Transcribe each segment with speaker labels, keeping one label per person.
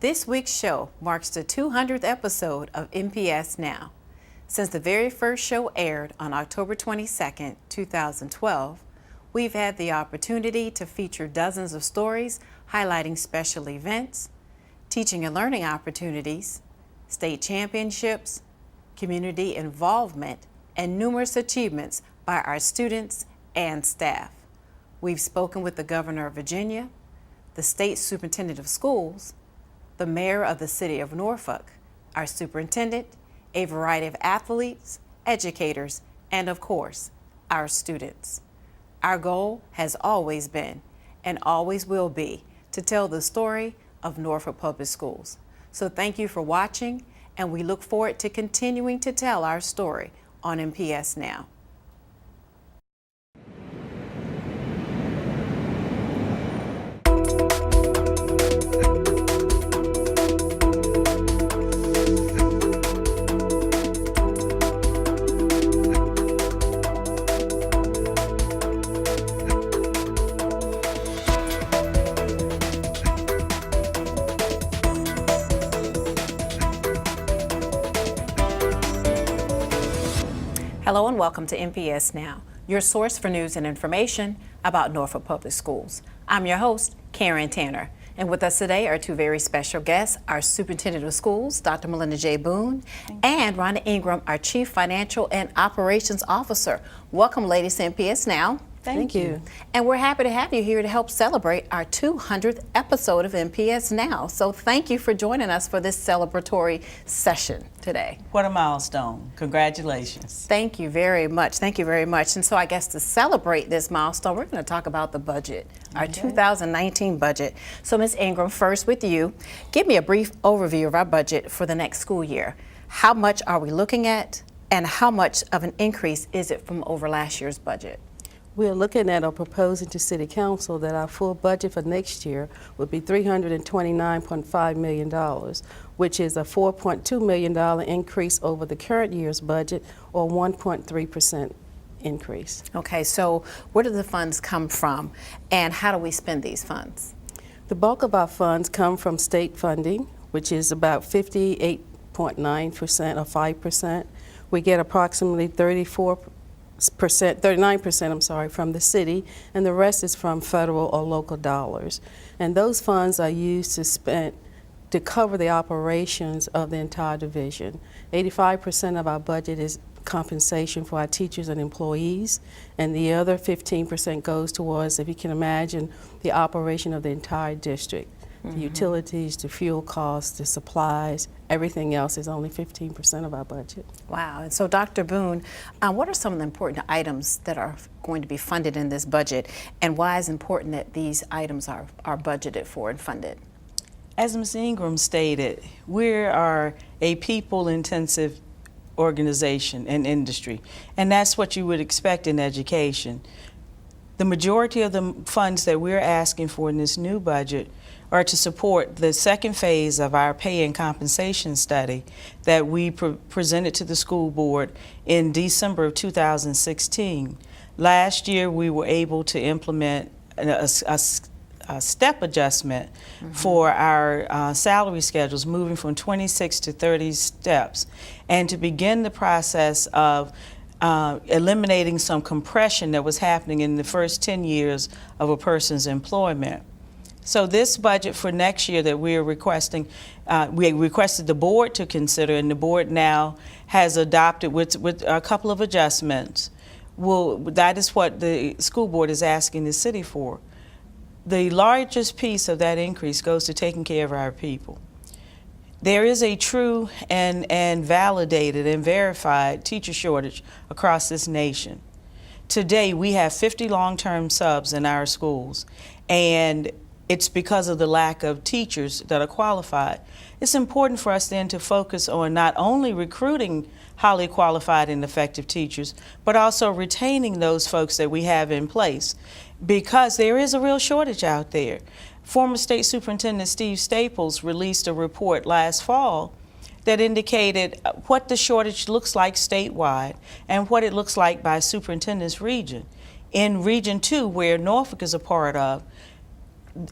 Speaker 1: This week's show marks the 200th episode of NPS Now. Since the very first show aired on October 22, 2012, we've had the opportunity to feature dozens of stories highlighting special events, teaching and learning opportunities, state championships, community involvement, and numerous achievements by our students and staff. We've spoken with the Governor of Virginia, the State Superintendent of Schools, the Mayor of the City of Norfolk, our Superintendent, a variety of athletes, educators, and of course, our students. Our goal has always been, and always will be, to tell the story of Norfolk Public Schools. So thank you for watching, and we look forward to continuing to tell our story on NPS Now. Hello and welcome to NPS Now, your source for news and information about Norfolk Public Schools. I'm your host, Karen Tanner, and with us today are two very special guests, our Superintendent of Schools, Dr. Melinda J. Boone, and Rhonda Ingram, our Chief Financial and Operations Officer. Welcome, ladies, to NPS Now.
Speaker 2: Thank you.
Speaker 1: And we're happy to have you here to help celebrate our 200th episode of NPS Now. So thank you for joining us for this celebratory session today.
Speaker 2: What a milestone. Congratulations.
Speaker 1: Thank you very much. Thank you very much. And so I guess to celebrate this milestone, we're going to talk about the budget, our 2019 budget. So Ms. Ingram, first with you, give me a brief overview of our budget for the next school year. How much are we looking at, and how much of an increase is it from over last year's budget?
Speaker 3: We're looking at or proposing to City Council that our full budget for next year would be $329.5 million, which is a $4.2 million increase over the current year's budget, or 1.3% increase.
Speaker 1: Okay, so where do the funds come from, and how do we spend these funds?
Speaker 3: The bulk of our funds come from state funding, which is about 58.9% or 5%. We get approximately 39% from the city, and the rest is from federal or local dollars. And those funds are used to cover the operations of the entire division. 85% of our budget is compensation for our teachers and employees, and the other 15% goes towards, if you can imagine, the operation of the entire district. The utilities, the fuel costs, the supplies, everything else is only 15% of our budget.
Speaker 1: Wow. And so, Dr. Boone, what are some of the important items that are going to be funded in this budget, and why is it important that these items are budgeted for and funded?
Speaker 2: As Ms. Ingram stated, we are a people-intensive organization and industry, and that's what you would expect in education. The majority of the funds that we're asking for in this new budget are to support the second phase of our pay and compensation study that we presented to the school board in December of 2016. Last year, we were able to implement a step adjustment for our salary schedules, moving from 26 to 30 steps, and to begin the process of eliminating some compression that was happening in the first 10 years of a person's employment. So this budget for next year that we are requesting, we requested the board to consider, and the board now has adopted with a couple of adjustments. That is what the school board is asking the city for. The largest piece of that increase goes to taking care of our people. There is a true and validated and verified teacher shortage across this nation. Today, we have 50 long-term subs in our schools, and it's because of the lack of teachers that are qualified. It's important for us then to focus on not only recruiting highly qualified and effective teachers, but also retaining those folks that we have in place, because there is a real shortage out there. Former State Superintendent Steve Staples released a report last fall that indicated what the shortage looks like statewide and what it looks like by superintendent's region. In Region 2, where Norfolk is a part of,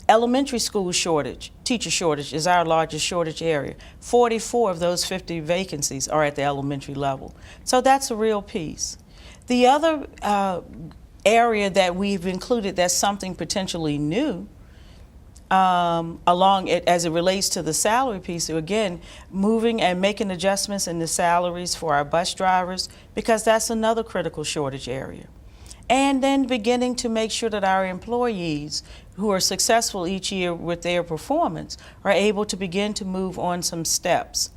Speaker 2: Elementary school shortage, teacher shortage, is our largest shortage area. 44 of those 50 vacancies are at the elementary level. So that's a real piece. The other area that we've included that's something potentially new along it as it relates to the salary piece, again, moving and making adjustments in the salaries for our bus drivers, because that's another critical shortage area. And then beginning to make sure that our employees who are successful each year with their performance are able to begin to move on some steps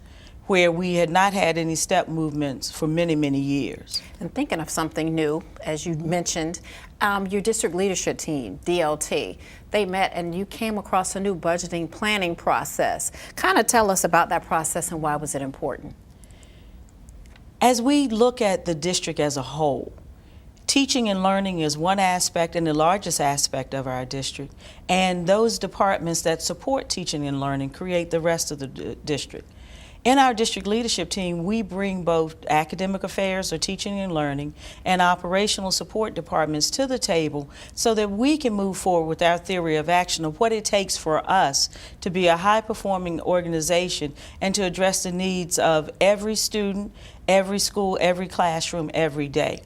Speaker 2: where we had not had any step movements for many, many years.
Speaker 1: And thinking of something new, as you mentioned, your district leadership team, DLT, they met and you came across a new budgeting planning process. Kind of tell us about that process and why was it important?
Speaker 2: As we look at the district as a whole, teaching and learning is one aspect and the largest aspect of our district, and those departments that support teaching and learning create the rest of the district. In our district leadership team, we bring both academic affairs or teaching and learning and operational support departments to the table so that we can move forward with our theory of action of what it takes for us to be a high-performing organization and to address the needs of every student, every school, every classroom, every day.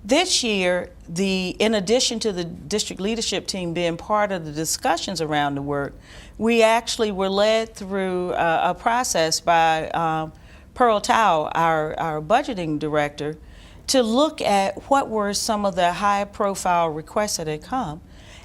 Speaker 2: This year, in addition to the district leadership team being part of the discussions around the work, we actually were led through a process by Pearl Tao, our budgeting director, to look at what were some of the high-profile requests that had come.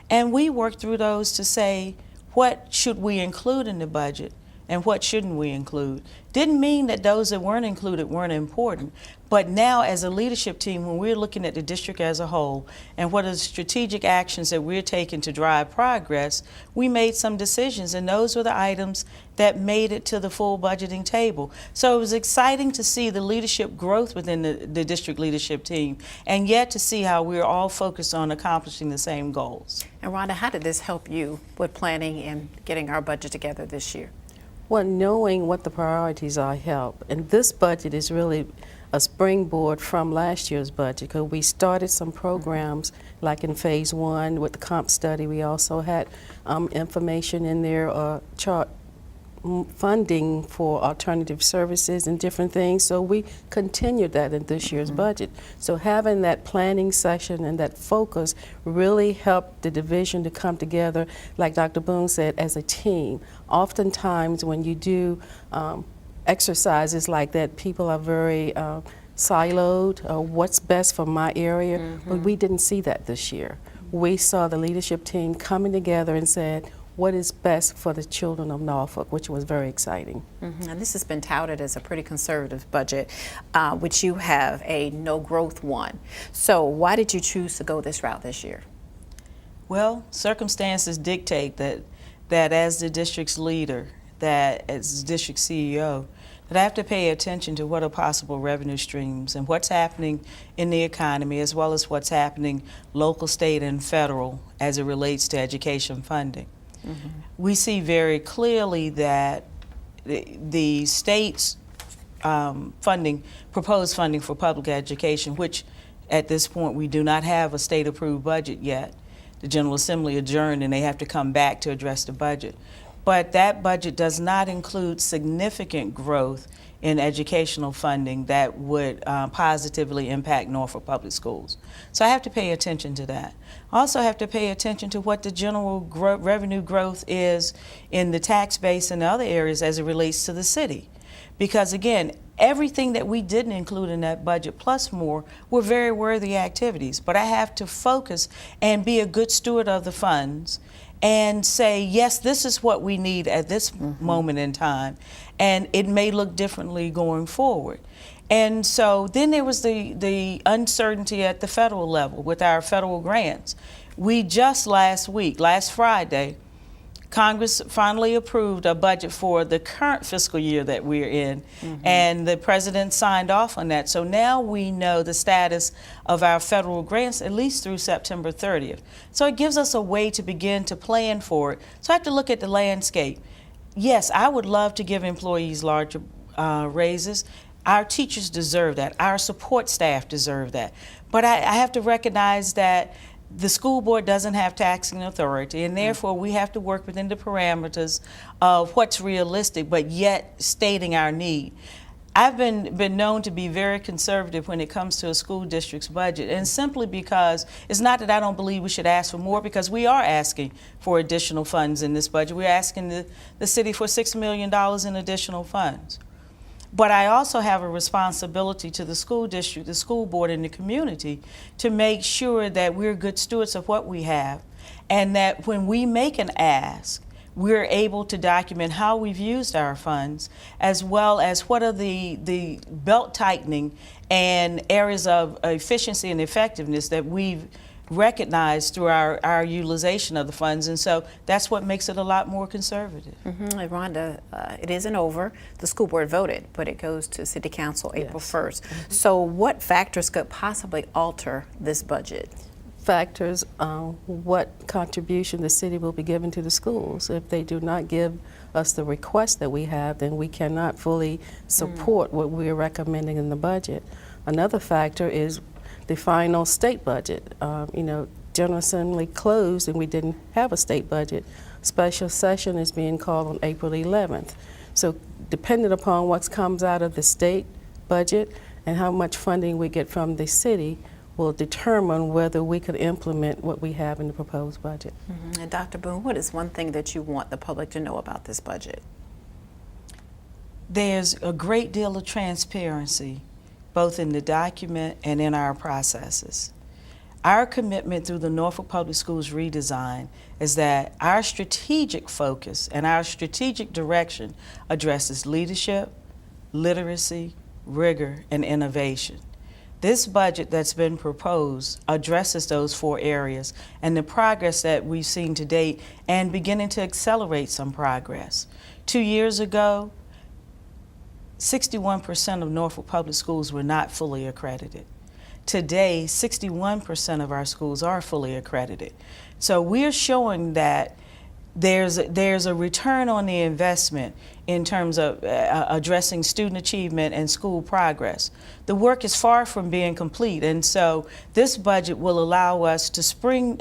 Speaker 2: And we worked through those to say, what should we include in the budget and what shouldn't we include? Didn't mean that those that weren't included weren't important, but now as a leadership team, when we're looking at the district as a whole and what are the strategic actions that we're taking to drive progress, we made some decisions, and those were the items that made it to the full budgeting table. So it was exciting to see the leadership growth within the district leadership team, and yet to see how we're all focused on accomplishing the same goals.
Speaker 1: And Rhonda, how did this help you with planning and getting our budget together this year?
Speaker 3: Well, knowing what the priorities are help. And this budget is really a springboard from last year's budget, because we started some programs like in phase 1 with the comp study. We also had information in there, chart funding for alternative services and different things. So we continued that in this year's budget. So having that planning session and that focus really helped the division to come together, like Dr. Boone said, as a team. Oftentimes when you do exercises like that, people are very siloed, what's best for my area, but we didn't see that this year. We saw the leadership team coming together and said, what is best for the children of Norfolk, which was very exciting.
Speaker 1: And this has been touted as a pretty conservative budget, which you have a no growth one. So why did you choose to go this route this year?
Speaker 2: Well, circumstances dictate that as the district's leader, that as district CEO, that I have to pay attention to what are possible revenue streams and what's happening in the economy, as well as what's happening local, state, and federal as it relates to education funding. We see very clearly that the state's proposed funding for public education, which at this point we do not have a state-approved budget yet. The General Assembly adjourned and they have to come back to address the budget. But that budget does not include significant growth in educational funding that would positively impact Norfolk Public Schools. So I have to pay attention to that. I also have to pay attention to what the general revenue growth is in the tax base and other areas as it relates to the city. Because again, everything that we didn't include in that budget plus more were very worthy activities. But I have to focus and be a good steward of the funds and say, yes, this is what we need at this moment in time, and it may look differently going forward. And so then there was the uncertainty at the federal level with our federal grants. We just last Friday, Congress finally approved a budget for the current fiscal year that we're in, and the president signed off on that. So now we know the status of our federal grants at least through September 30th. So it gives us a way to begin to plan for it. So I have to look at the landscape. Yes, I would love to give employees larger raises. Our teachers deserve that. Our support staff deserve that. But I have to recognize that the school board doesn't have taxing authority, and therefore we have to work within the parameters of what's realistic, but yet stating our need. I've been known to be very conservative when it comes to a school district's budget, and simply because it's not that I don't believe we should ask for more, because we are asking for additional funds in this budget. We're asking the city for $6 million in additional funds. But I also have a responsibility to the school district, the school board, and the community to make sure that we're good stewards of what we have, and that when we make an ask, we're able to document how we've used our funds, as well as what are the belt tightening and areas of efficiency and effectiveness that we've recognized through our utilization of the funds. And so that's what makes it a lot more conservative.
Speaker 1: Rhonda, it isn't over. The school board voted, but it goes to City Council April 1st. So what factors could possibly alter this budget?
Speaker 3: Factors, what contribution the city will be giving to the schools. If they do not give us the request that we have, then we cannot fully support what we're recommending in the budget. Another factor is the final state budget. General Assembly closed and we didn't have a state budget. Special session is being called on April 11th. So depending upon what comes out of the state budget and how much funding we get from the city will determine whether we could implement what we have in the proposed budget.
Speaker 1: And Dr. Boone, what is one thing that you want the public to know about this budget?
Speaker 2: There's a great deal of transparency, both in the document and in our processes. Our commitment through the Norfolk Public Schools redesign is that our strategic focus and our strategic direction addresses leadership, literacy, rigor, and innovation. This budget that's been proposed addresses those 4 areas and the progress that we've seen to date, and beginning to accelerate some progress. 2 years ago, 61% of Norfolk Public Schools were not fully accredited. Today, 61% of our schools are fully accredited. So we're showing that there's a return on the investment in terms of addressing student achievement and school progress. The work is far from being complete, and so this budget will allow us to spring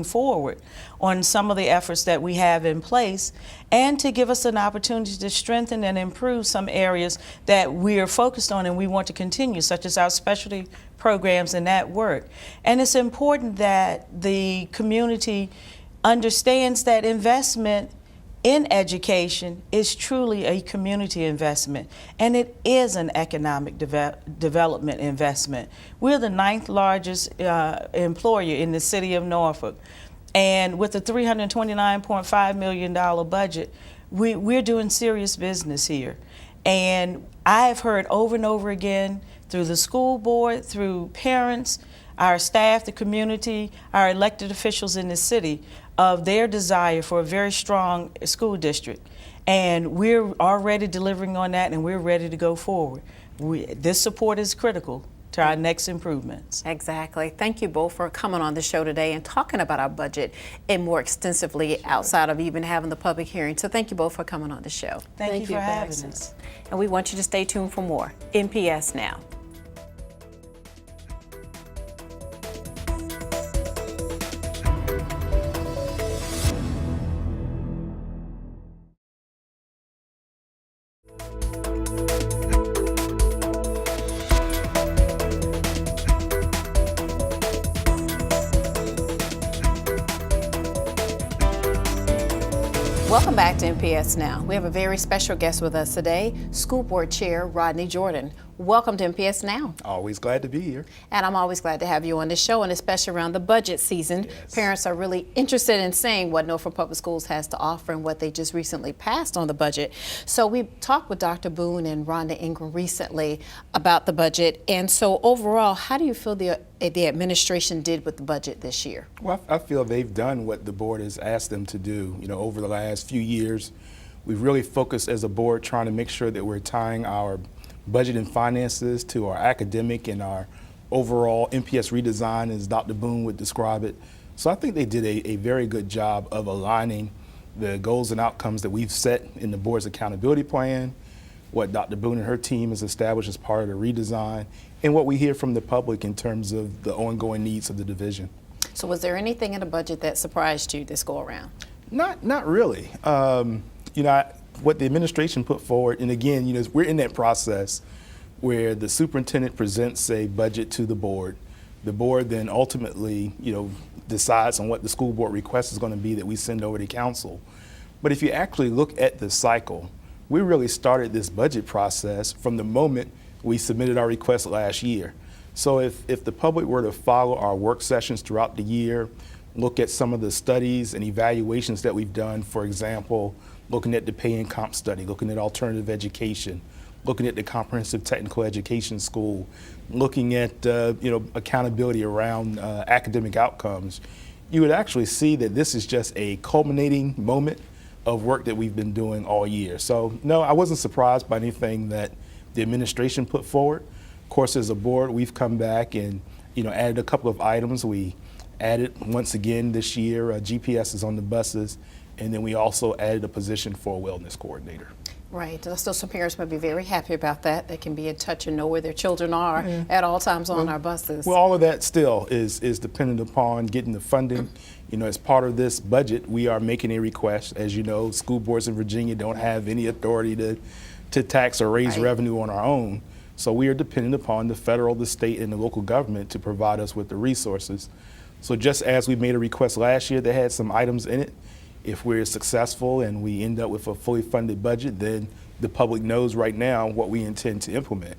Speaker 2: forward on some of the efforts that we have in place, and to give us an opportunity to strengthen and improve some areas that we are focused on and we want to continue, such as our specialty programs and that work. And it's important that the community understands that investment in education is truly a community investment, and it is an economic development investment. We're the 9th largest employer in the city of Norfolk, and with a $329.5 million budget, we're doing serious business here. And I've heard over and over again through the school board, through parents, our staff, the community, our elected officials in the city, of their desire for a very strong school district. And we're already delivering on that, and we're ready to go forward. This support is critical to our next improvements.
Speaker 1: Exactly. Thank you both for coming on the show today and talking about our budget and more extensively outside of even having the public hearing. So thank you both for coming on the show.
Speaker 2: Thank you for having us.
Speaker 1: And we want you to stay tuned for more NPS Now. Welcome back to NPS Now. We have a very special guest with us today, School Board Chair Rodney Jordan. Welcome to NPS Now.
Speaker 4: Always glad to be here.
Speaker 1: And I'm always glad to have you on the show, and especially around the budget season.
Speaker 4: Yes.
Speaker 1: Parents are really interested in seeing what Norfolk Public Schools has to offer and what they just recently passed on the budget. So we talked with Dr. Boone and Rhonda Ingram recently about the budget. And so overall, how do you feel the administration did with the budget this year?
Speaker 4: Well, I feel they've done what the board has asked them to do. Over the last few years, we've really focused as a board trying to make sure that we're tying our budget and finances to our academic and our overall NPS redesign, as Dr. Boone would describe it. So I think they did a very good job of aligning the goals and outcomes that we've set in the board's accountability plan what Dr. Boone and her team has established as part of the redesign, and what we hear from the public in terms of the ongoing needs of the division.
Speaker 1: So was there anything in the budget that surprised you this go around?
Speaker 4: Not really. What the administration put forward, and again, we're in that process where the superintendent presents a budget to the board. The board then ultimately, decides on what the school board request is going to be that we send over to council. But if you actually look at the cycle, we really started this budget process from the moment we submitted our request last year. So if the public were to follow our work sessions throughout the year, look at some of the studies and evaluations that we've done, for example, looking at the pay and comp study, looking at alternative education, looking at the comprehensive technical education school, looking at accountability around academic outcomes, you would actually see that this is just a culminating moment of work that we've been doing all year. So no, I wasn't surprised by anything that the administration put forward. Of course, as a board, we've come back and added a couple of items. We added once again this year GPS on the buses, and then we also added a position for a wellness coordinator.
Speaker 1: Right. So some parents might be very happy about that. They can be in touch and know where their children are at all times on our buses.
Speaker 4: Well, all of that still is dependent upon getting the funding. As part of this budget, we are making a request. As you know, school boards in Virginia don't have any authority to tax or raise revenue on our own. So we are dependent upon the federal, the state, and the local government to provide us with the resources. So just as we made a request last year that had some items in it, if we're successful and we end up with a fully funded budget, then the public knows right now what we intend to implement.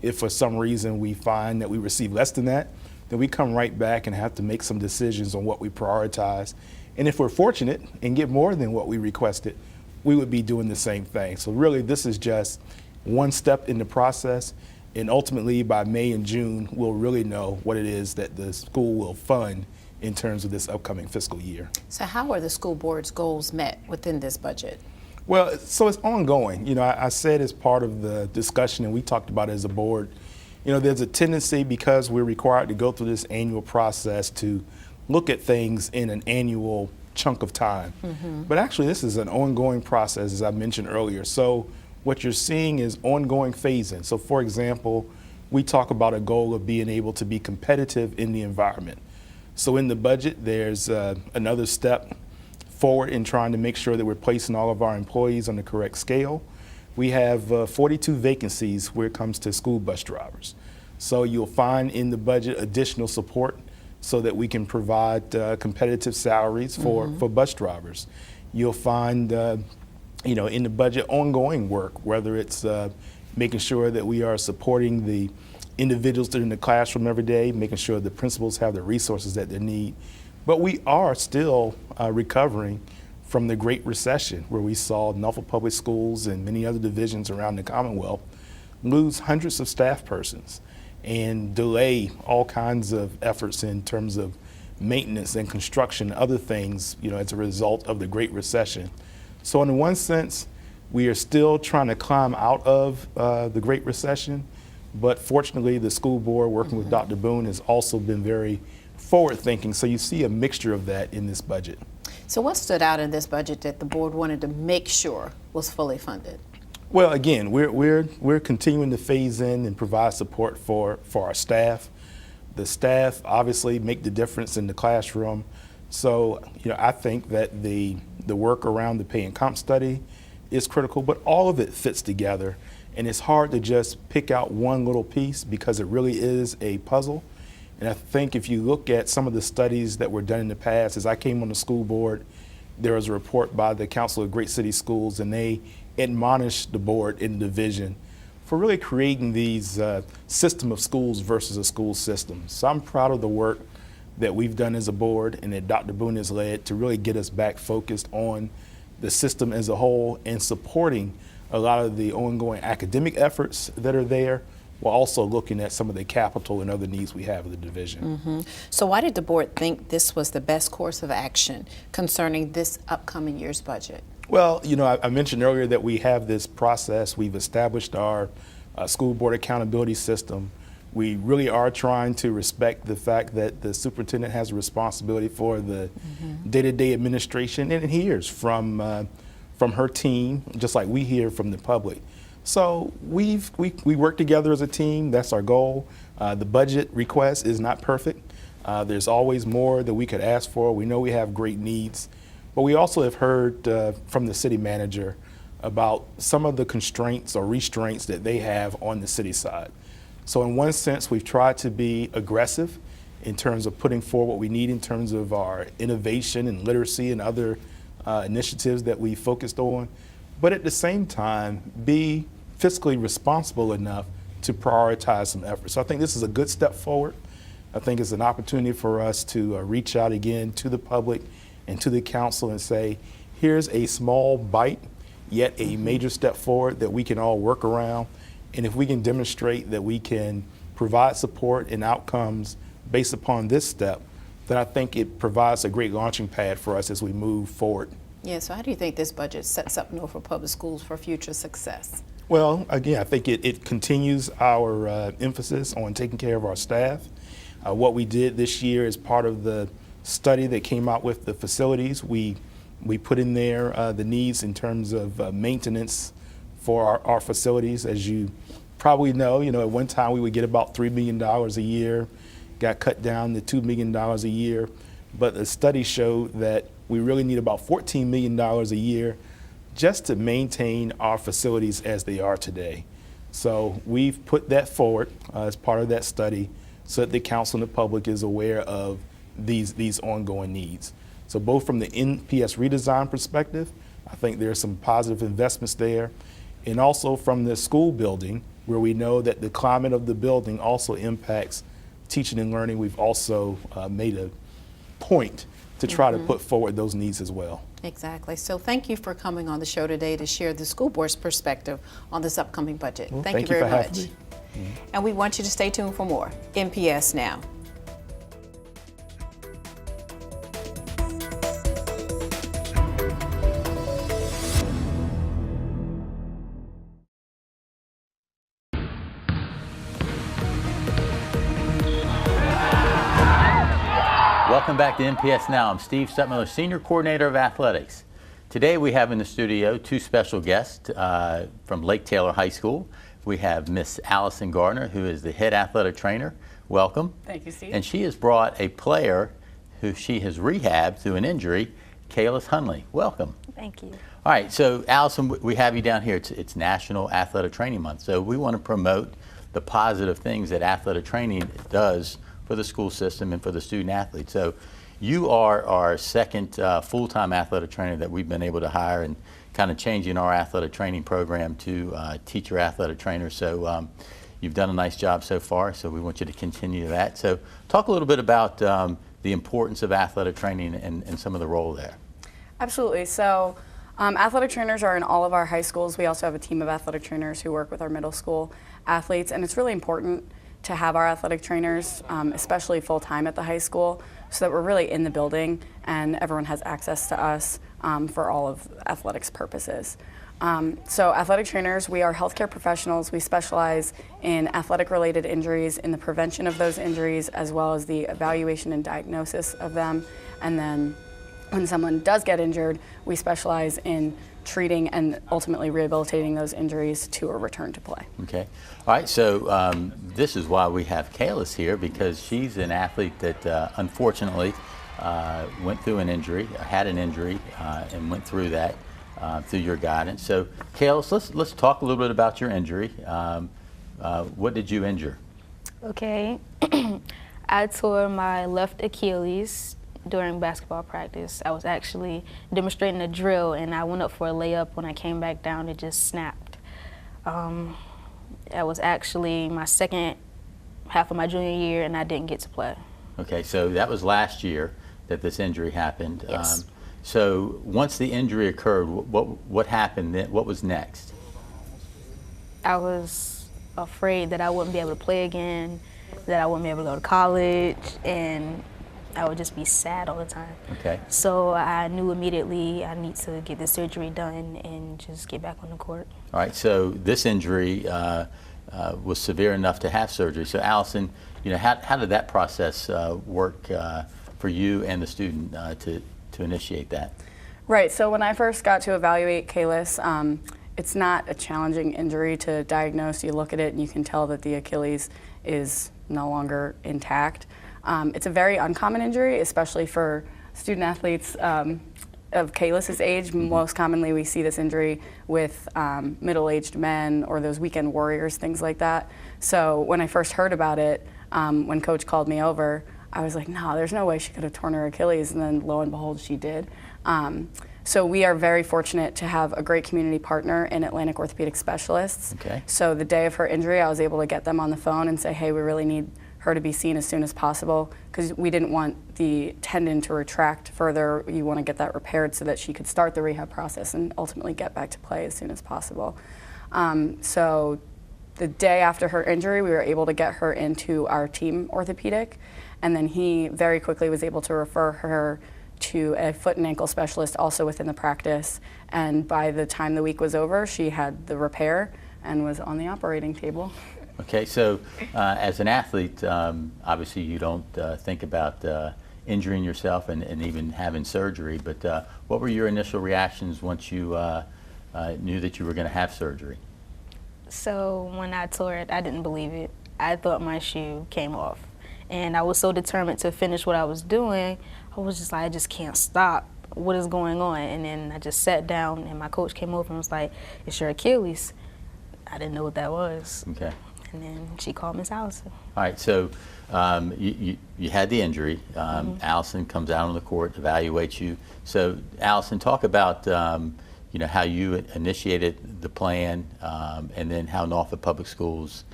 Speaker 4: If for some reason we find that we receive less than that, then we come right back and have to make some decisions on what we prioritize. And if we're fortunate and get more than what we requested, we would be doing the same thing. So really, this is just one step in the process. And ultimately, by May and June, we'll really know what it is that the school will fund in terms of this upcoming fiscal year.
Speaker 1: So how are the school board's goals met within this budget?
Speaker 4: Well, so it's ongoing. I said as part of the discussion, and we talked about it as a board, there's a tendency, because we're required to go through this annual process, to look at things in an annual chunk of time. But actually, this is an ongoing process, as I mentioned earlier. So what you're seeing is ongoing phasing. So for example, we talk about a goal of being able to be competitive in the environment. So in the budget, there's another step forward in trying to make sure that we're placing all of our employees on the correct scale. We have 42 vacancies where it comes to school bus drivers. So you'll find in the budget additional support so that we can provide competitive salaries for bus drivers. You'll find in the budget ongoing work, whether it's making sure that we are supporting the individuals that are in the classroom every day, making sure the principals have the resources that they need. But we are still recovering from the Great Recession, where we saw Norfolk Public Schools and many other divisions around the Commonwealth lose hundreds of staff persons and delay all kinds of efforts in terms of maintenance and construction and other things, as a result of the Great Recession. So in one sense, we are still trying to climb out of the Great Recession, but fortunately the school board, working with Dr. Boone, has also been very forward-thinking. So you see a mixture of that in this budget.
Speaker 1: So what stood out in this budget that the board wanted to make sure was fully funded?
Speaker 4: Well, again, we're continuing to phase in and provide support for our staff. The staff obviously make the difference in the classroom. So, I think that the work around the pay and comp study is critical, but all of it fits together. And it's hard to just pick out one little piece because it really is a puzzle. And I think if you look at some of the studies that were done in the past, as I came on the school board, there was a report by the Council of Great City Schools, and they admonished the board in the division for really creating these system of schools versus a school system. So I'm proud of the work that we've done as a board and that Dr. Boone has led to really get us back focused on the system as a whole and supporting a lot of the ongoing academic efforts that are there, while also looking at some of the capital and other needs we have in the division.
Speaker 1: So why did the board think this was the best course of action concerning this upcoming year's budget?
Speaker 4: Well, I mentioned earlier that we have this process. We've established our school board accountability system. We really are trying to respect the fact that the superintendent has a responsibility for the day-to-day administration, and it hears from her team, just like we hear from the public. So we work together as a team. That's our goal. The budget request is not perfect. There's always more that we could ask for. We know we have great needs, but we also have heard from the city manager about some of the constraints or restraints that they have on the city side. So in one sense, we've tried to be aggressive in terms of putting forward what we need in terms of our innovation and literacy and other initiatives that we focused on, but at the same time, be fiscally responsible enough to prioritize some efforts. So I think this is a good step forward. I think it's an opportunity for us to reach out again to the public and to the council and say, here's a small bite, yet a major step forward that we can all work around. And if we can demonstrate that we can provide support and outcomes based upon this step, then I think it provides a great launching pad for us as we move forward.
Speaker 1: Yeah, so how do you think this budget sets up Norfolk Public Schools for future success?
Speaker 4: Well, again, I think it continues our emphasis on taking care of our staff. What we did this year as part of the study that came out with the facilities, we put in there the needs in terms of maintenance for our facilities. As you probably know, at one time we would get about $3 million a year, got cut down to $2 million a year, but the study showed that we really need about $14 million a year just to maintain our facilities as they are today. So we've put that forward as part of that study so that the council and the public is aware of these ongoing needs. So both from the NPS redesign perspective, I think there are some positive investments there, and also from the school building, where we know that the climate of the building also impacts teaching and learning. We've also made a point to try to put forward those needs as well.
Speaker 1: Exactly. So thank you for coming on the show today to share the school board's perspective on this upcoming budget.
Speaker 4: Well,
Speaker 1: thank you very
Speaker 4: for having
Speaker 1: much.
Speaker 4: me.
Speaker 1: And we want you to stay tuned for more NPS Now.
Speaker 5: Welcome back to NPS Now. I'm Steve Stutmiller, Senior Coordinator of Athletics. Today we have in the studio two special guests from Lake Taylor High School. We have Miss Allison Gardner, who is the head athletic trainer. Welcome.
Speaker 6: Thank you, Steve.
Speaker 5: And she has brought a player who she has rehabbed through an injury, Kalis Hunley. Welcome.
Speaker 6: Thank you.
Speaker 5: All right, so Allison, we have you down here. It's National Athletic Training Month, so we want to promote the positive things that athletic training does for the school system and for the student athletes. So you are our second full-time athletic trainer that we've been able to hire, and kind of changing our athletic training program to teacher athletic trainers. So you've done a nice job so far, so we want you to continue that. So talk a little bit about the importance of athletic training and some of the role there.
Speaker 6: Absolutely. So athletic trainers are in all of our high schools. We also have a team of athletic trainers who work with our middle school athletes, and it's really important to have our athletic trainers, especially full-time at the high school, so that we're really in the building and everyone has access to us for all of athletics purposes. So athletic trainers, we are healthcare professionals. We specialize in athletic-related injuries, in the prevention of those injuries, as well as the evaluation and diagnosis of them. And then when someone does get injured, we specialize in treating and ultimately rehabilitating those injuries to a return to play.
Speaker 5: Okay. All right, so this is why we have Kalis here, because she's an athlete that unfortunately went through an injury, had an injury, and went through that through your guidance. So Kalis, let's talk a little bit about your injury. What did you injure?
Speaker 7: Okay. I tore my left Achilles during basketball practice. I was actually demonstrating a drill, and I went up for a layup. When I came back down, it just snapped. That was actually my second half of my junior year, and I didn't get to play.
Speaker 5: Okay, so that was last year that this injury happened.
Speaker 7: Yes.
Speaker 5: So once the injury occurred, what happened then? What was next?
Speaker 7: I was afraid that I wouldn't be able to play again, that I wouldn't be able to go to college, and I would just be sad all the time.
Speaker 5: Okay.
Speaker 7: So I knew immediately I need to get this surgery done and just get back on the court.
Speaker 5: All right, so this injury was severe enough to have surgery. So Allison, how did that process work for you and the student to initiate that?
Speaker 6: Right, so when I first got to evaluate Kalis, it's not a challenging injury to diagnose. You look at it and you can tell that the Achilles is no longer intact. It's a very uncommon injury, especially for student athletes of Kayla's age. Most commonly we see this injury with middle-aged men or those weekend warriors, things like that. So when I first heard about it, when Coach called me over, I was like, no, there's no way she could have torn her Achilles, and then lo and behold, she did. So we are very fortunate to have a great community partner in Atlantic Orthopedic Specialists.
Speaker 5: Okay.
Speaker 6: So the day of her injury, I was able to get them on the phone and say, hey, we really need her to be seen as soon as possible, because we didn't want the tendon to retract further. You want to get that repaired so that she could start the rehab process and ultimately get back to play as soon as possible. So the day after her injury, we were able to get her into our team orthopedic, and then he very quickly was able to refer her to a foot and ankle specialist also within the practice. And by the time the week was over, she had the repair and was on the operating table.
Speaker 5: Okay, so as an athlete, obviously you don't think about injuring yourself and even having surgery, but what were your initial reactions once you knew that you were going to have surgery?
Speaker 7: So when I tore it, I didn't believe it. I thought my shoe came off. And I was so determined to finish what I was doing, I was just like, I just can't stop. What is going on? And then I just sat down and my coach came over and was like, it's your Achilles. I didn't know what that was.
Speaker 5: Okay.
Speaker 7: And then she called Miss Allison.
Speaker 5: All right, so you had the injury. Allison comes out on the court, evaluates you. So Allison, talk about you know, how you initiated the plan, and then how Norfolk Public Schools,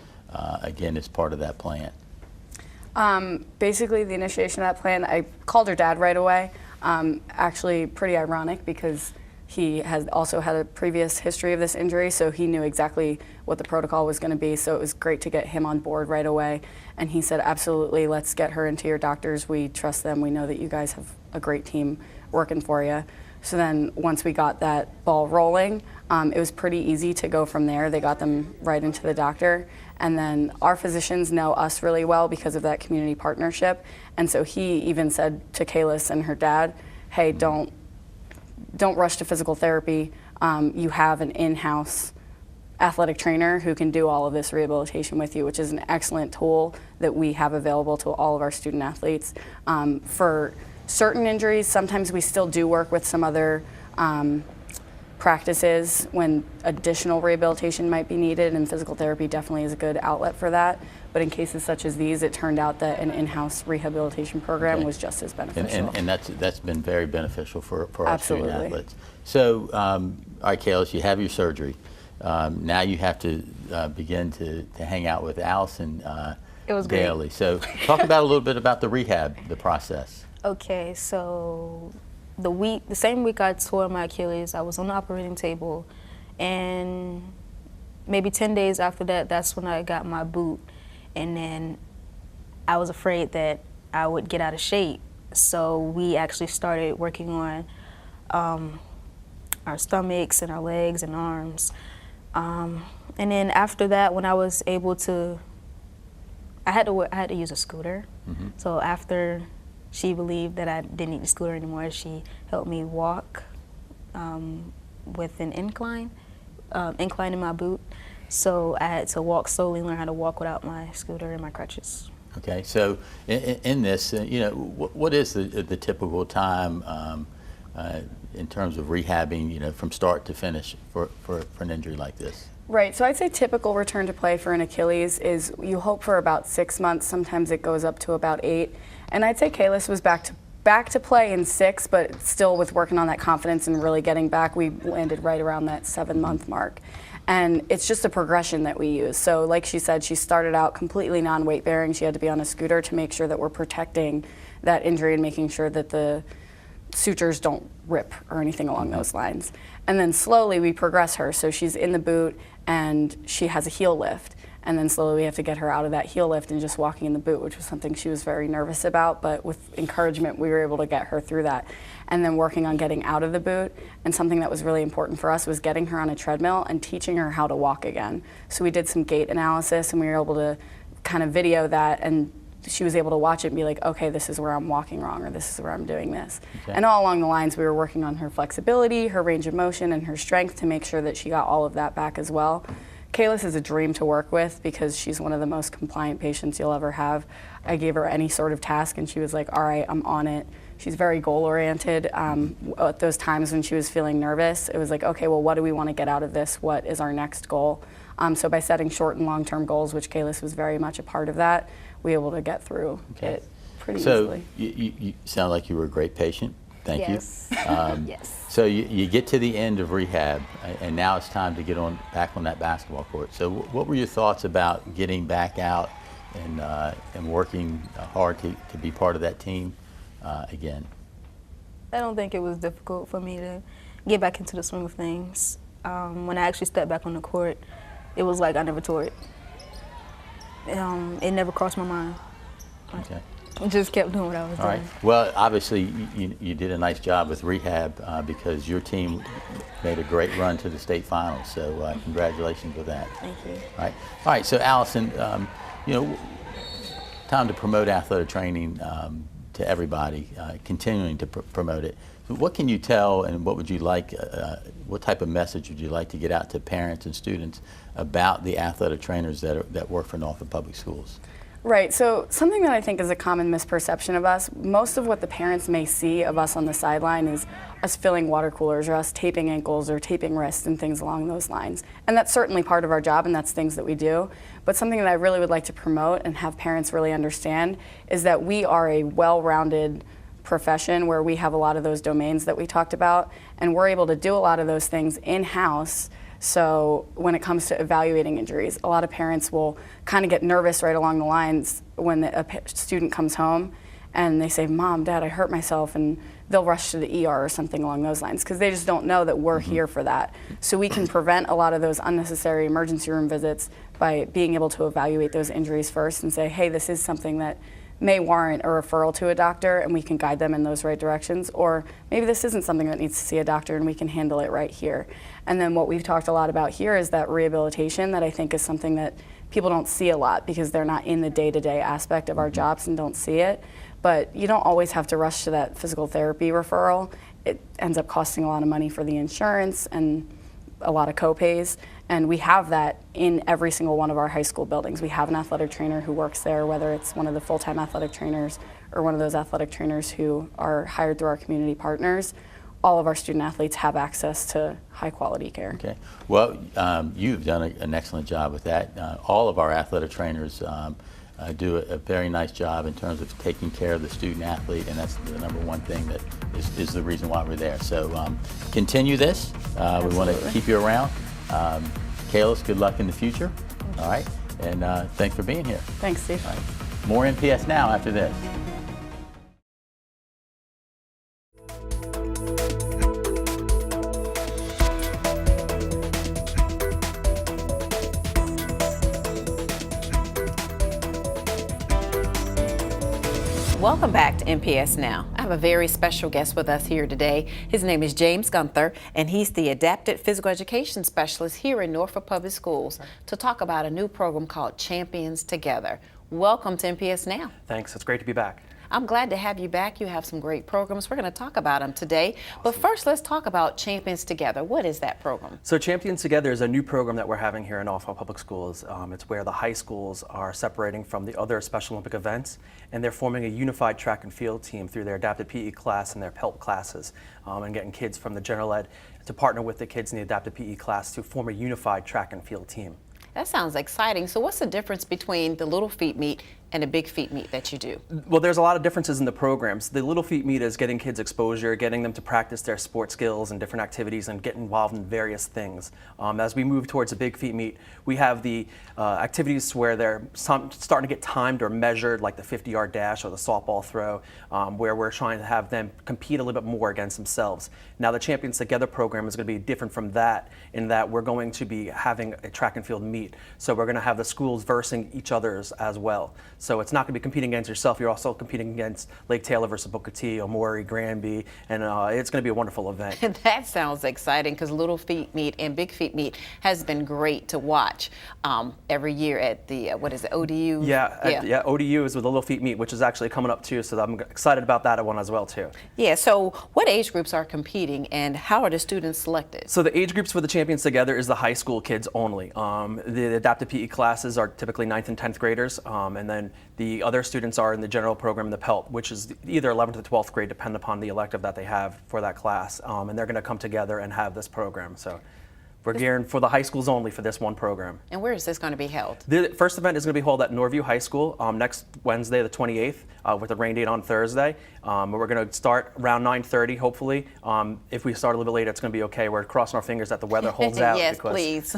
Speaker 5: again, is part of that plan.
Speaker 6: Basically, the initiation of that plan, I called her dad right away. Actually, pretty ironic because he has also had a previous history of this injury, so he knew exactly what the protocol was going to be, so it was great to get him on board right away. And he said, absolutely, let's get her into your doctors. We trust them. We know that you guys have a great team working for you. So then once we got that ball rolling, it was pretty easy to go from there. They got them right into the doctor. And then our physicians know us really well because of that community partnership. And so he even said to Kayla and her dad, hey, don't rush to physical therapy. You have an in-house athletic trainer who can do all of this rehabilitation with you, which is an excellent tool that we have available to all of our student athletes. For certain injuries, sometimes we still do work with some other practices when additional rehabilitation might be needed, and physical therapy definitely is a good outlet for that. But in cases such as these, it turned out that an in-house rehabilitation program was just as beneficial.
Speaker 5: And that's been very beneficial for our student
Speaker 6: Absolutely.
Speaker 5: athletes. So, all right, Kayla, you have your surgery. Now you have to begin to hang out with Allison
Speaker 7: It was great.
Speaker 5: daily. So talk about a little bit about the rehab, the process.
Speaker 7: Okay, so the same week I tore my Achilles, I was on the operating table, and maybe 10 days after that, that's when I got my boot. And then I was afraid that I would get out of shape. So we actually started working on our stomachs and our legs and arms. And then after that, when I was able to, I had to use a scooter. So after she believed that I didn't need the scooter anymore, she helped me walk with an incline in my boot. So I had to walk slowly, learn how to walk without my scooter and my crutches.
Speaker 5: Okay, so in this, you know, what is the typical time in terms of rehabbing, you know, from start to finish for an injury like this?
Speaker 6: Right, so I'd say typical return to play for an Achilles is you hope for about 6 months. Sometimes it goes up to about 8. And I'd say Kayla was back to play in 6, but still with working on that confidence and really getting back, we landed right around that 7-month mark. And it's just a progression that we use. So like she said, she started out completely non-weight bearing. She had to be on a scooter to make sure that we're protecting that injury and making sure that the sutures don't rip or anything along those lines. And then slowly we progress her. So she's in the boot and she has a heel lift. And then slowly we have to get her out of that heel lift and just walking in the boot, which was something she was very nervous about, but with encouragement we were able to get her through that. And then working on getting out of the boot, and something that was really important for us was getting her on a treadmill and teaching her how to walk again. So we did some gait analysis and we were able to kind of video that and she was able to watch it and be like, okay, this is where I'm walking wrong, or this is where I'm doing this.
Speaker 5: Okay.
Speaker 6: And all along the lines, we were working on her flexibility, her range of motion, and her strength to make sure that she got all of that back as well. Kalis is a dream to work with because she's one of the most compliant patients you'll ever have. I gave her any sort of task and she was like, all right, I'm on it. She's very goal-oriented. At those times when she was feeling nervous, it was like, okay, well, what do we want to get out of this? What is our next goal? So by setting short and long-term goals, which Kalis was very much a part of that, we were able to get through it pretty easily.
Speaker 5: So you sound like you were a great patient. Thank you.
Speaker 7: Yes.
Speaker 5: So you get to the end of rehab, and now it's time to get back on that basketball court. So what were your thoughts about getting back out and working hard to be part of that team again?
Speaker 7: I don't think it was difficult for me to get back into the swing of things. When I actually stepped back on the court, it was like I never tore it. It never crossed my mind.
Speaker 5: Okay.
Speaker 7: I just kept doing what I was
Speaker 5: All right.
Speaker 7: doing.
Speaker 5: Well, obviously, you did a nice job with rehab because your team made a great run to the state finals. So congratulations with that.
Speaker 7: Thank you.
Speaker 5: All right. So Allison, time to promote athletic training to everybody, continuing to promote it. So what can you tell, and what would you like? What type of message would you like to get out to parents and students about the athletic trainers that work for Norfolk Public Schools?
Speaker 6: Right, so something that I think is a common misperception of us, most of what the parents may see of us on the sideline is us filling water coolers or us taping ankles or taping wrists and things along those lines. And that's certainly part of our job and that's things that we do. But something that I really would like to promote and have parents really understand is that we are a well-rounded profession where we have a lot of those domains that we talked about, and we're able to do a lot of those things in-house. So when it comes to evaluating injuries, a lot of parents will kind of get nervous right along the lines when a student comes home and they say, Mom, Dad, I hurt myself, and they'll rush to the ER or something along those lines because they just don't know that we're here for that. So we can prevent a lot of those unnecessary emergency room visits by being able to evaluate those injuries first and say, hey, this is something that may warrant a referral to a doctor, and we can guide them in those right directions, or maybe this isn't something that needs to see a doctor and we can handle it right here. And then what we've talked a lot about here is that rehabilitation, that I think is something that people don't see a lot because they're not in the day-to-day aspect of our jobs and don't see it. But you don't always have to rush to that physical therapy referral. It ends up costing a lot of money for the insurance and a lot of co-pays, and we have that in every single one of our high school buildings. We have an athletic trainer who works there, whether it's one of the full-time athletic trainers or one of those athletic trainers who are hired through our community partners. All of our student athletes have access to high-quality care.
Speaker 5: Okay. Well, you've done an excellent job with that. All of our athletic trainers do a very nice job in terms of taking care of the student athlete, and that's the number one thing that is the reason why we're there. So continue this. We want to keep you around. Kalis, good luck in the future. All right, and thanks for being here.
Speaker 6: Thanks, Steve.
Speaker 5: All right. More NPS Now after this.
Speaker 1: Welcome back to NPS Now. I have a very special guest with us here today. His name is James Gunther, and he's the Adapted Physical Education Specialist here in Norfolk Public Schools to talk about a new program called Champions Together. Welcome to NPS Now.
Speaker 8: Thanks, it's great to be back.
Speaker 1: I'm glad to have you back. You have some great programs. We're going to talk about them today. But first, let's talk about Champions Together. What is that program?
Speaker 8: So Champions Together is a new program that we're having here in Norfolk Public Schools. It's where the high schools are separating from the other Special Olympic events, and they're forming a unified track and field team through their adapted PE class and their PELT classes, and getting kids from the general ed to partner with the kids in the adapted PE class to form a unified track and field team.
Speaker 1: That sounds exciting. So what's the difference between the little feet meet and the big feet meet that you do?
Speaker 8: Well, there's a lot of differences in the programs. The Little Feet Meet is getting kids exposure, getting them to practice their sports skills and different activities and get involved in various things. As we move towards a Big Feet Meet, we have the activities where they're starting to get timed or measured, like the 50-yard dash or the softball throw, where we're trying to have them compete a little bit more against themselves. Now, the Champions Together program is going to be different from that in that we're going to be having a track and field meet. So we're going to have the schools versing each other's as well. So it's not going to be competing against yourself. You're also competing against Lake Taylor versus Booker T, Omori, Granby, and it's going to be a wonderful event.
Speaker 1: That sounds exciting because Little Feet Meet and Big Feet Meet has been great to watch every year at the, what is it, ODU?
Speaker 8: Yeah, ODU is with the Little Feet Meet, which is actually coming up too, so I'm excited about that one as well too.
Speaker 1: Yeah, so what age groups are competing and how are the students selected?
Speaker 8: So the age groups for the Champions Together is the high school kids only. The adaptive PE classes are typically 9th and 10th graders, and then the other students are in the general program, the PELT, which is either 11th or 12th grade, depending upon the elective that they have for that class, and they're going to come together and have this program. So we're gearing for the high schools only for this one program.
Speaker 1: And where is this going to be held?
Speaker 8: The first event is going to be held at Norview High School next Wednesday, the 28th, with a rain date on Thursday. We're going to start around 9:30, hopefully. If we start a little bit later, it's going to be okay. We're crossing our fingers that the weather holds out.
Speaker 1: Yes, please.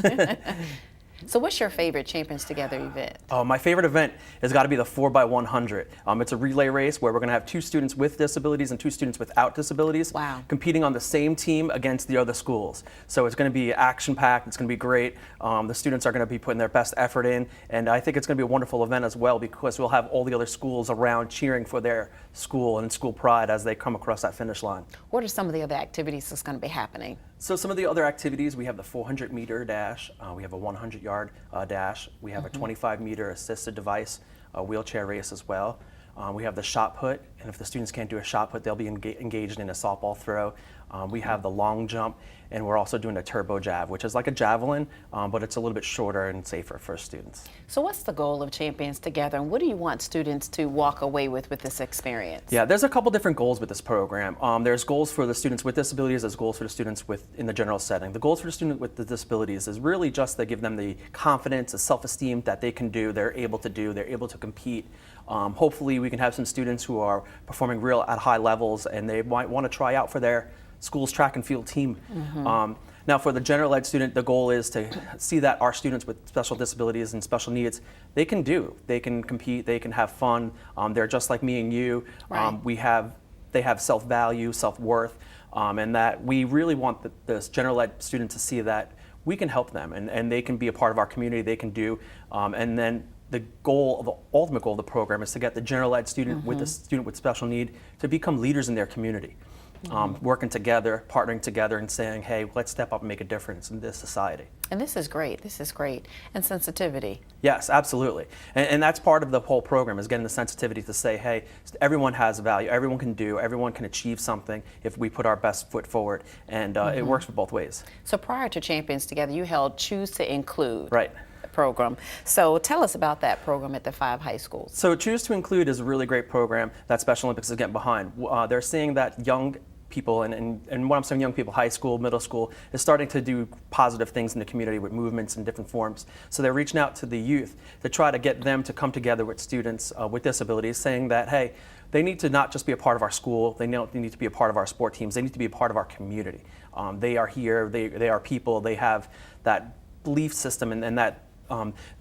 Speaker 1: So what's your favorite Champions Together event?
Speaker 8: My favorite event has got to be the 4x100. It's a relay race where we're going to have 2 students with disabilities and 2 students without disabilities competing on the same team against the other schools. So it's going to be action-packed. It's going to be great. The students are going to be putting their best effort in, and I think it's going to be a wonderful event as well because we'll have all the other schools around cheering for their school and school pride as they come across that finish line.
Speaker 1: What are some of the other activities that's going to be happening?
Speaker 8: So some of the other activities, we have the 400-meter dash, we have a 100-yard dash, we have a 25-meter assisted device wheelchair race as well. We have the shot put, and if the students can't do a shot put, they'll be engaged in a softball throw. We have the long jump, and we're also doing a turbo jav, which is like a javelin, but it's a little bit shorter and safer for students.
Speaker 1: So what's the goal of Champions Together, and what do you want students to walk away with this experience?
Speaker 8: Yeah, there's a couple different goals with this program. There's goals for the students with disabilities, there's goals for the students in the general setting. The goals for the student with the disabilities is really just to give them the confidence, the self-esteem that they can do, they're able to compete. Hopefully we can have some students who are performing real at high levels and they might want to try out for their school's track and field team. Now for the general ed student, the goal is to see that our students with special disabilities and special needs, they can compete, they can have fun. They're just like me and you. They have self-value, self-worth, and that we really want this general ed student to see that we can help them and they can be a part of our community, they can do, and then the ultimate goal of the program is to get the general ed student with the student with special need to become leaders in their community. Working together, partnering together and saying, hey, let's step up and make a difference in this society.
Speaker 1: And this is great. This is great. And sensitivity.
Speaker 8: Yes, absolutely. And that's part of the whole program is getting the sensitivity to say, hey, everyone has value. Everyone can do. Everyone can achieve something if we put our best foot forward. And it works for both ways.
Speaker 1: So prior to Champions Together, you held Choose to Include.
Speaker 8: Right.
Speaker 1: Program. So tell us about that program at the 5 high schools.
Speaker 8: So Choose to Include is a really great program that Special Olympics is getting behind. They're seeing that young people, and when I'm saying young people, high school, middle school, is starting to do positive things in the community with movements in different forms. So they're reaching out to the youth to try to get them to come together with students with disabilities, saying that, hey, they need to not just be a part of our school, they need to be a part of our sport teams, they need to be a part of our community. They are here, they are people, they have that belief system and that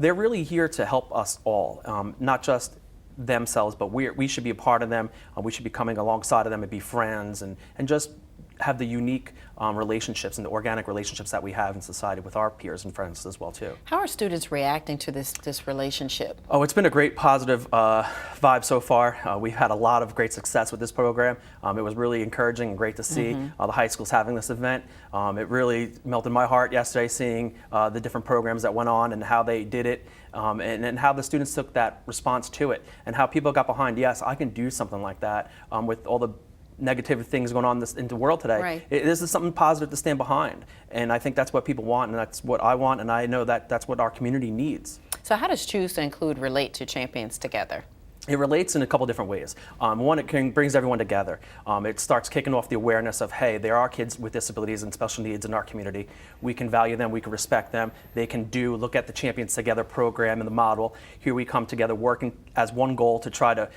Speaker 8: they're really here to help us all, not just themselves, but we should be a part of them. We should be coming alongside of them and be friends and just have the unique relationships and the organic relationships that we have in society with our peers and friends as well too.
Speaker 1: How are students reacting to this relationship?
Speaker 8: Oh, it's been a great positive vibe so far. We've had a lot of great success with this program. It was really encouraging and great to see the high schools having this event. It really melted my heart yesterday seeing the different programs that went on and how they did it and how the students took that response to it and how people got behind, yes, I can do something like that with all the negative things going on in the world today.
Speaker 1: Right.
Speaker 8: This is something positive to stand behind, and I think that's what people want, and that's what I want, and I know that that's what our community needs.
Speaker 1: So how does Choose to Include relate to Champions Together?
Speaker 8: It relates in a couple different ways. One, it brings everyone together. It starts kicking off the awareness of, hey, there are kids with disabilities and special needs in our community. We can value them, we can respect them. They can look at the Champions Together program and the model. Here we come together working as one goal to try to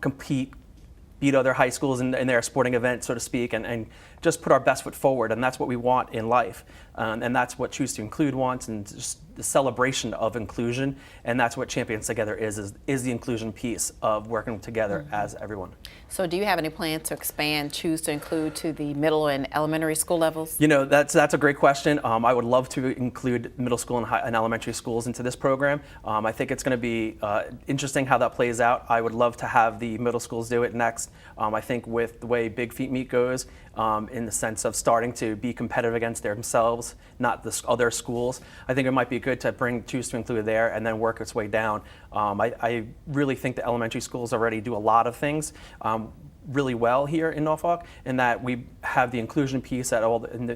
Speaker 8: compete, beat other high schools in their sporting event, so to speak, and just put our best foot forward, and that's what we want in life. And that's what Choose to Include wants, and just the celebration of inclusion, and that's what Champions Together is the inclusion piece of working together as everyone.
Speaker 1: So do you have any plans to expand Choose to Include to the middle and elementary school levels?
Speaker 8: You know, that's a great question. I would love to include middle school and elementary schools into this program. I think it's going to be interesting how that plays out. I would love to have the middle schools do it next. I think with the way Big Feet Meet goes, in the sense of starting to be competitive against themselves, not the other schools, I think it might be good to bring Choose to Include there and then work its way down. I really think the elementary schools already do a lot of things really well here in Norfolk, in that we have the inclusion piece at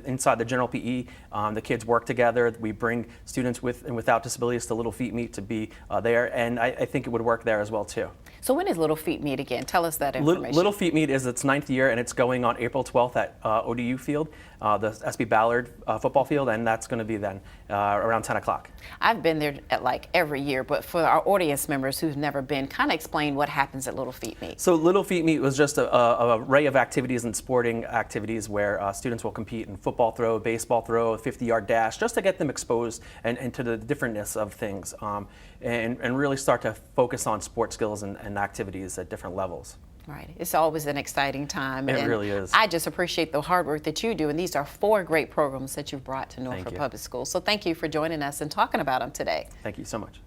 Speaker 8: inside the general PE. The kids work together. We bring students with and without disabilities to Little Feet Meet to be there, and I think it would work there as well too.
Speaker 1: So when is Little Feet Meet again? Tell us that information.
Speaker 8: Little Feet Meet is its 9th year, and it's going on April 12th at ODU Field, the SB Ballard football field, and that's going to be then around 10 o'clock.
Speaker 1: I've been there like every year, but for our audience members who've never been, kind of explain what happens at Little Feet Meet.
Speaker 8: So Little Feet Meet was just an array of activities and sporting activities where students will compete in football throw, baseball throw, 50-yard dash, just to get them exposed and to the differentness of things, and really start to focus on sports skills and activities at different levels.
Speaker 1: Right. It's always an exciting time.
Speaker 8: It really is.
Speaker 1: I just appreciate the hard work that you do, and these are 4 great programs that you've brought to Norfolk Public Schools. So thank you for joining us and talking about them today.
Speaker 8: Thank you so much.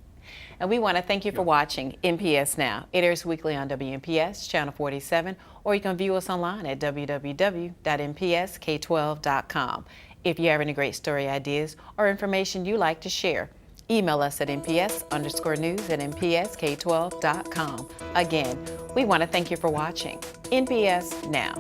Speaker 1: And we want to thank you for watching NPS Now. It airs weekly on WNPS, Channel 47, or you can view us online at www.npsk12.com. If you have any great story ideas or information you'd like to share, email us at nps_news@npsk12.com. Again, we want to thank you for watching NPS Now.